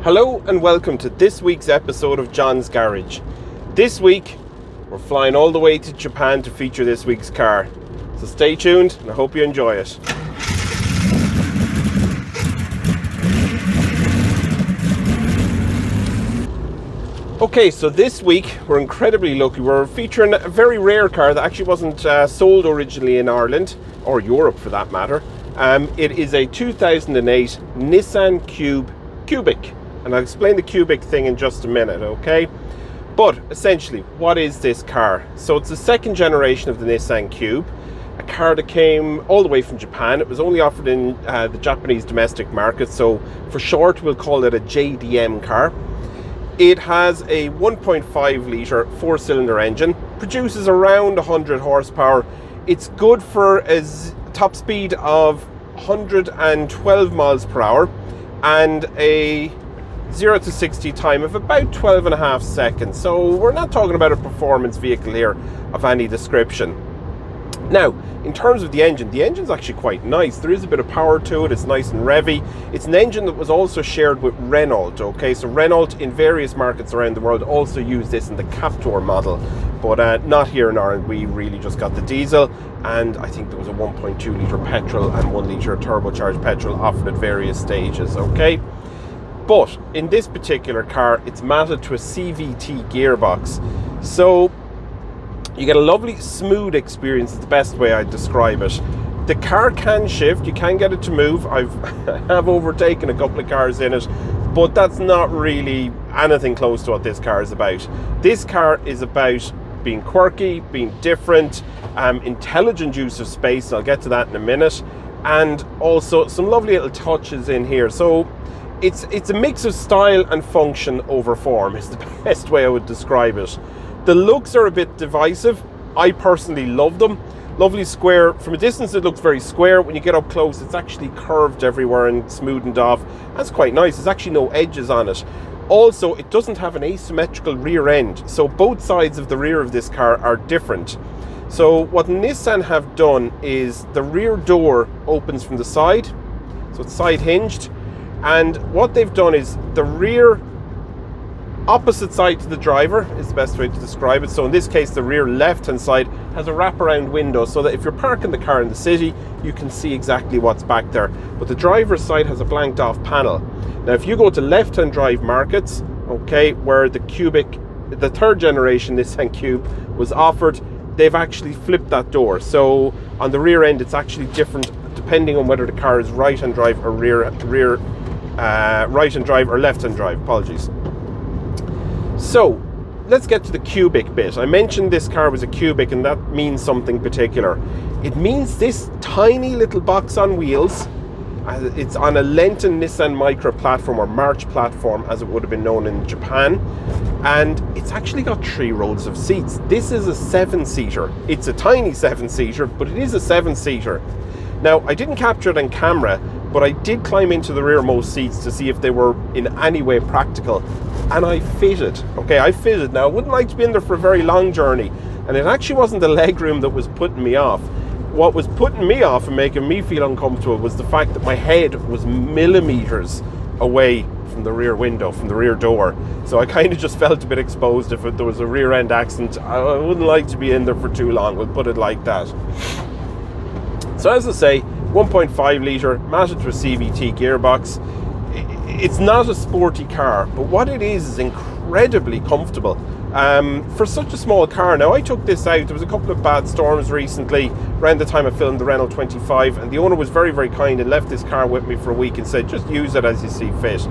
Hello and welcome to this week's episode of John's Garage. This week, we're flying all the way to Japan to feature this week's car. So stay tuned and I hope you enjoy it. Okay, so this week we're incredibly lucky. We're featuring a very rare car that actually wasn't sold originally in Ireland, or Europe for that matter. It is a 2008 Nissan Cubic. And I'll explain the Cubic thing in just a minute, okay? But essentially, what is this car? So it's the second generation of the Nissan Cube, a car that came all the way from Japan. It was only offered in the Japanese domestic market, so for short we'll call it a JDM car. It has a 1.5 litre four-cylinder engine, produces around 100 horsepower. It's good for a top speed of 112 miles per hour and a 0 to 60 time of about 12.5 seconds. So we're not talking about a performance vehicle here of any description. Now, in terms of the engine's actually quite nice. There is a bit of power to it. It's nice and revvy. It's an engine that was also shared with Renault. Okay, so Renault in various markets around the world also use this in the Captur model, but not here in Ireland. We really just got the diesel, and I think there was a 1.2 litre petrol and 1 litre turbocharged petrol offered at various stages. Okay. But in this particular car, it's mounted to a CVT gearbox. So you get a lovely smooth experience, is the best way I'd describe it. The car can shift, you can get it to move. I have overtaken a couple of cars in it, but that's not really anything close to what this car is about. This car is about being quirky, being different, intelligent use of space, and I'll get to that in a minute, and also some lovely little touches in here. So it's a mix of style and function over form is the best way I would describe it. The looks are a bit divisive. I personally love them. Lovely square. From a distance it looks very square. When you get up close it's actually curved everywhere and smoothened off. That's quite nice. There's actually no edges on it. Also, it doesn't have an asymmetrical rear end, so both sides of the rear of this car are different. So what Nissan have done is the rear door opens from the side, so it's side hinged. And what they've done is the rear opposite side to the driver is the best way to describe it. So in this case, the rear left-hand side has a wraparound window so that if you're parking the car in the city, you can see exactly what's back there. But the driver's side has a blanked off panel. Now, if you go to left-hand drive markets, okay, where the Cubic, the third generation Nissan Cube was offered, they've actually flipped that door. So on the rear end, it's actually different depending on whether the car is right-hand drive or right-hand drive or left-hand drive, apologies. So let's get to the Cubic bit. I mentioned this car was a Cubic, and that means something particular. It means this tiny little box on wheels. It's on a Lenten Nissan Micra platform, or March platform as it would have been known in Japan, and it's actually got 3 rows of seats. This is a 7-seater. It's a tiny 7-seater, but it is a 7-seater. Now, I didn't capture it on camera, but I did climb into the rearmost seats to see if they were in any way practical, and I fitted. Okay, I fitted. Now, I wouldn't like to be in there for a very long journey, and it actually wasn't the legroom that was putting me off. What was putting me off and making me feel uncomfortable was the fact that my head was millimeters away from the rear window, from the rear door. So I kind of just felt a bit exposed. If there was a rear end accident, I wouldn't like to be in there for too long, we'll put it like that. So as I say, 1.5 litre, mounted to a CVT gearbox. It's not a sporty car, but what it is incredibly comfortable. For such a small car. Now, I took this out, there was a couple of bad storms recently, around the time I filmed the Renault 25, and the owner was very, very kind and left this car with me for a week and said, just use it as you see fit.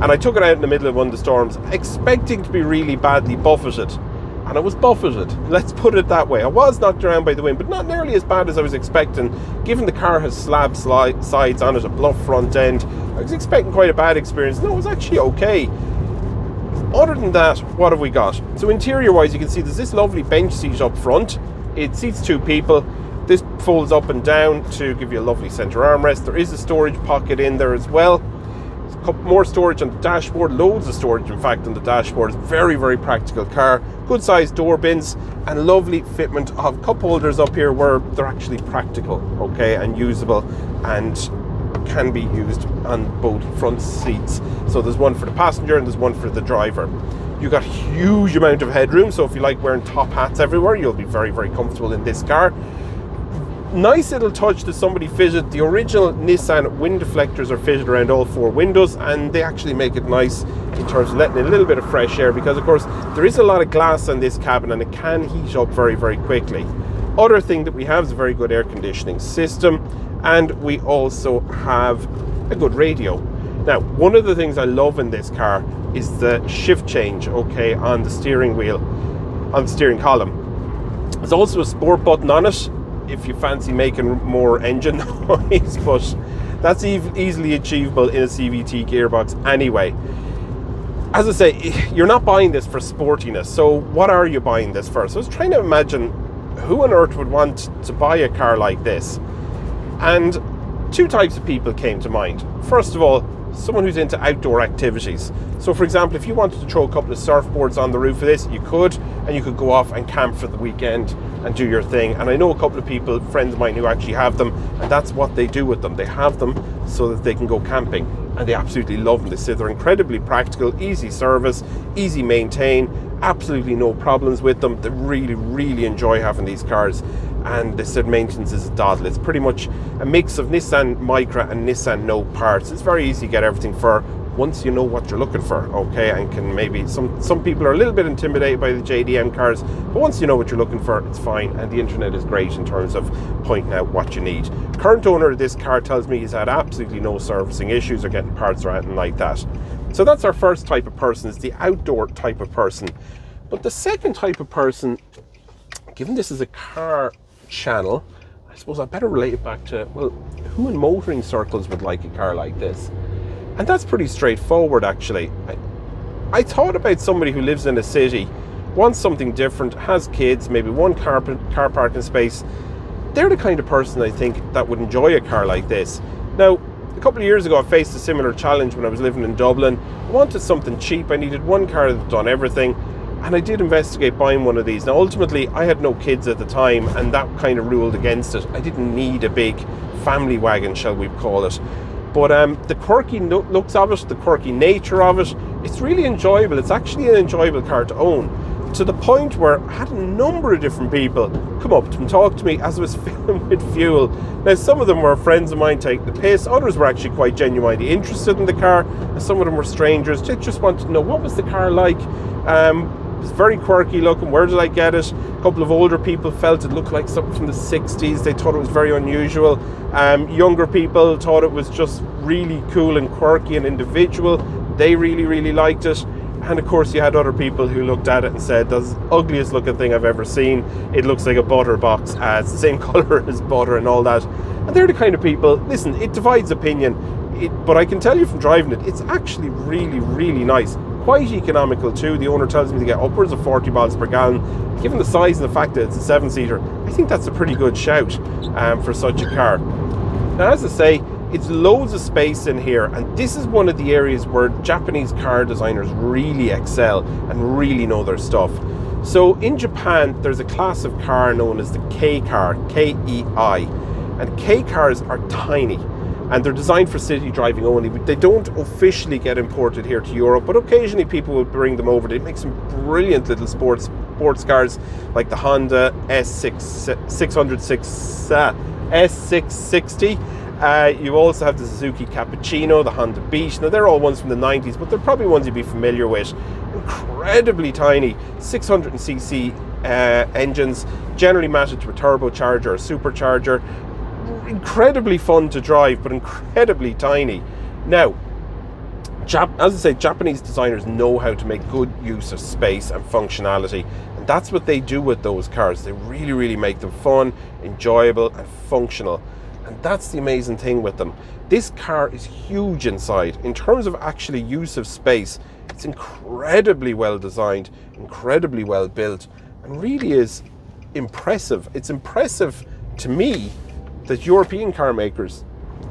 And I took it out in the middle of one of the storms, expecting to be really badly buffeted. And I was buffeted, let's put it that way. I was knocked around by the wind, but not nearly as bad as I was expecting. Given the car has slab sides on it, a bluff front end, I was expecting quite a bad experience. No, it was actually okay. Other than that, what have we got? So interior wise, you can see there's this lovely bench seat up front. It seats 2 people. This folds up and down to give you a lovely center armrest. There is a storage pocket in there as well. More storage on the dashboard, loads of storage in fact on the dashboard. It's a very, very practical car. Good sized door bins and lovely fitment of cup holders up here where they're actually practical, okay, and usable, and can be used on both front seats. So there's one for the passenger and there's one for the driver. You've got huge amount of headroom, so if you like wearing top hats everywhere, you'll be very, very comfortable in this car. Nice little touch that somebody fitted. The original Nissan wind deflectors are fitted around all 4 windows, and they actually make it nice in terms of letting in a little bit of fresh air, because of course there is a lot of glass on this cabin and it can heat up very, very quickly. Other thing that we have is a very good air conditioning system, and we also have a good radio. Now, one of the things I love in this car is the shift change, okay, on the steering wheel, on the steering column. There's also a sport button on it if you fancy making more engine noise, but that's easily achievable in a CVT gearbox anyway. As I say, you're not buying this for sportiness, so what are you buying this for? So I was trying to imagine who on earth would want to buy a car like this, and 2 types of people came to mind. First of all, someone who's into outdoor activities. So for example, if you wanted to throw a couple of surfboards on the roof of this, you could, and you could go off and camp for the weekend and do your thing. And I know a couple of people, friends of mine, who actually have them, and that's what they do with them. They have them so that they can go camping, and they absolutely love them. They say they're incredibly practical, easy service, easy maintain, absolutely no problems with them. They really, really enjoy having these cars. And they said maintenance is a doddle. It's pretty much a mix of Nissan Micra and Nissan Note parts. It's very easy to get everything for once you know what you're looking for, okay? And can maybe, some people are a little bit intimidated by the JDM cars, but once you know what you're looking for, it's fine. And the internet is great in terms of pointing out what you need. Current owner of this car tells me he's had absolutely no servicing issues or getting parts or anything like that. So that's our first type of person, is the outdoor type of person. But the second type of person, given this is a car channel, I suppose I better relate it back to, well, who in motoring circles would like a car like this? And that's pretty straightforward, actually. I thought about somebody who lives in a city, wants something different, has kids, maybe one car parking space. They're the kind of person I think that would enjoy a car like this. Now, a couple of years ago I faced a similar challenge when I was living in Dublin. I wanted something cheap. I needed one car that done everything, and I did investigate buying one of these. Now ultimately I had no kids at the time, and that kind of ruled against it. I didn't need a big family wagon, shall we call it. But the quirky looks of it, the quirky nature of it, it's really enjoyable. It's actually an enjoyable car to own, to the point where I had a number of different people come up and talk to me as I was filling with fuel. Now, some of them were friends of mine taking the piss, others were actually quite genuinely interested in the car, and some of them were strangers. They just wanted to know, what was the car like? It's very quirky looking. Where did I get it? A couple of older people felt it looked like something from the 60s. They thought it was very unusual. Younger people thought it was just really cool and quirky and individual. They really, really liked it. And of course you had other people who looked at it and said, that's the ugliest looking thing I've ever seen. It looks like a butter box. It's the same colour as butter and all that. And they're the kind of people, listen, it divides opinion. But I can tell you from driving it, it's actually really, really nice. Quite economical too. The owner tells me to get upwards of 40 miles per gallon. Given the size and the fact that it's a 7-seater, I think that's a pretty good shout for such a car. Now, as I say, it's loads of space in here, and this is one of the areas where Japanese car designers really excel and really know their stuff. So in Japan, there's a class of car known as the K car, K-E-I, and K cars are tiny. And they're designed for city driving only. They don't officially get imported here to Europe, but occasionally people will bring them over. They make some brilliant little sports cars, like the Honda S660. You also have the Suzuki Cappuccino, the Honda Beat. Now, they're all ones from the 90s, but they're probably ones you'd be familiar with. Incredibly tiny, 600cc engines, generally matched to a turbocharger or a supercharger. Incredibly fun to drive, but incredibly tiny. Now, as I say, Japanese designers know how to make good use of space and functionality, and that's what they do with those cars. They really, really make them fun, enjoyable, and functional. And that's the amazing thing with them. This car is huge inside. In terms of actually use of space, it's incredibly well designed, incredibly well built, and really is impressive. It's impressive to me that European car makers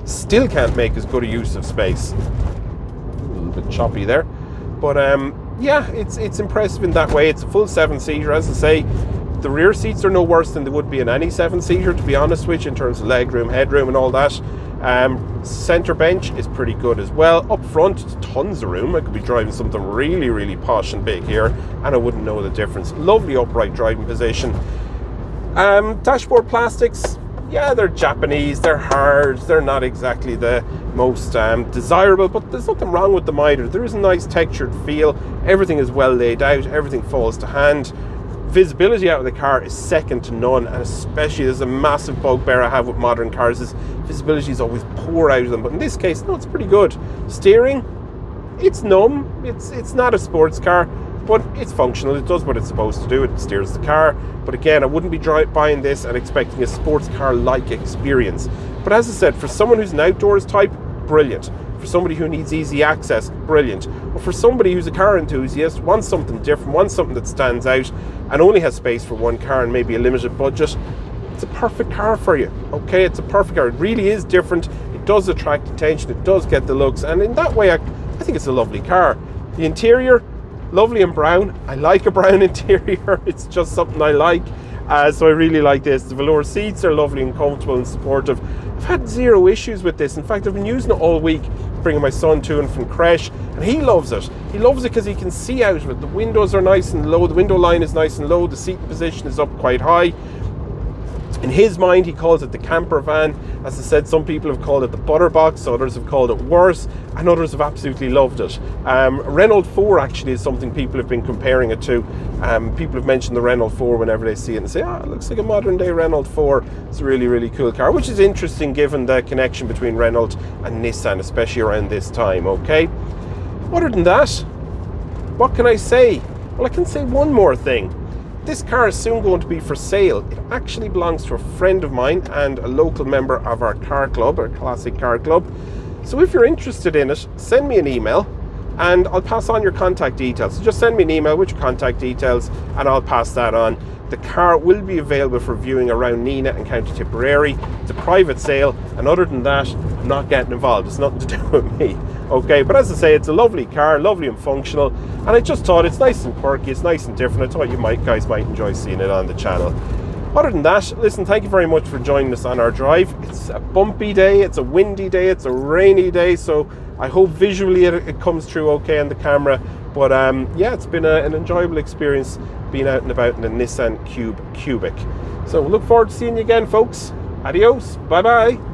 still can't make as good a use of space. A little bit choppy there, but yeah, it's impressive in that way. It's a full 7-seater, as I say. The rear seats are no worse than they would be in any 7-seater, to be honest with you, in terms of legroom, headroom and all that. Center bench is pretty good as well. Up front, tons of room. I could be driving something really, really posh and big here, and I wouldn't know the difference. Lovely upright driving position. Dashboard plastics, yeah, they're Japanese, they're hard, they're not exactly the most desirable, but there's nothing wrong with them either. There is a nice textured feel. Everything is well laid out. Everything falls to hand. Visibility out of the car is second to none, and especially there's a massive bugbear I have with modern cars is visibility is always poor out of them, but in this case, no, it's pretty good. Steering, it's numb. It's not a sports car, but it's functional. It does what it's supposed to do. It steers the car. But again, I wouldn't be buying this and expecting a sports car-like experience. But as I said, for someone who's an outdoors type, brilliant. For somebody who needs easy access, brilliant. But for somebody who's a car enthusiast, wants something different, wants something that stands out, and only has space for one car and maybe a limited budget, it's a perfect car for you. Okay, it's a perfect car. It really is different. It does attract attention. It does get the looks, and in that way, I think it's a lovely car. The interior, lovely and brown. I like a brown interior. It's just something I like. So I really like this. The velour seats are lovely and comfortable and supportive. I've had zero issues with this. In fact, I've been using it all week, bringing my son to and from creche, and he loves it. He loves it because he can see out of it. The windows are nice and low. The window line is nice and low. The seating position is up quite high. In his mind, he calls it the camper van. As I said, some people have called it the butter box, others have called it worse, and others have absolutely loved it. Renault 4 actually is something people have been comparing it to. People have mentioned the Renault 4 whenever they see it and say, it looks like a modern day Renault 4. It's a really, really cool car, which is interesting given the connection between Renault and Nissan, especially around this time, okay? Other than that, what can I say? Well, I can say one more thing. This car is soon going to be for sale. It actually belongs to a friend of mine and a local member of our car club, our classic car club. So if you're interested in it, send me an email and I'll pass on your contact details. So just send me an email with your contact details and I'll pass that on. The car will be available for viewing around Nina and County Tipperary. It's a private sale, and other than that, I'm not getting involved. It's nothing to do with me. Okay, but as I say, it's a lovely car, lovely and functional, and I just thought it's nice and quirky, it's nice and different. I thought you guys might enjoy seeing it on the channel. Other than that, listen, thank you very much for joining us on our drive. It's a bumpy day, it's a windy day, it's a rainy day, so I hope visually it comes through okay on the camera. But yeah, it's been an enjoyable experience being out and about in the Nissan Cube Cubic. So look forward to seeing you again, folks. Adios, bye-bye.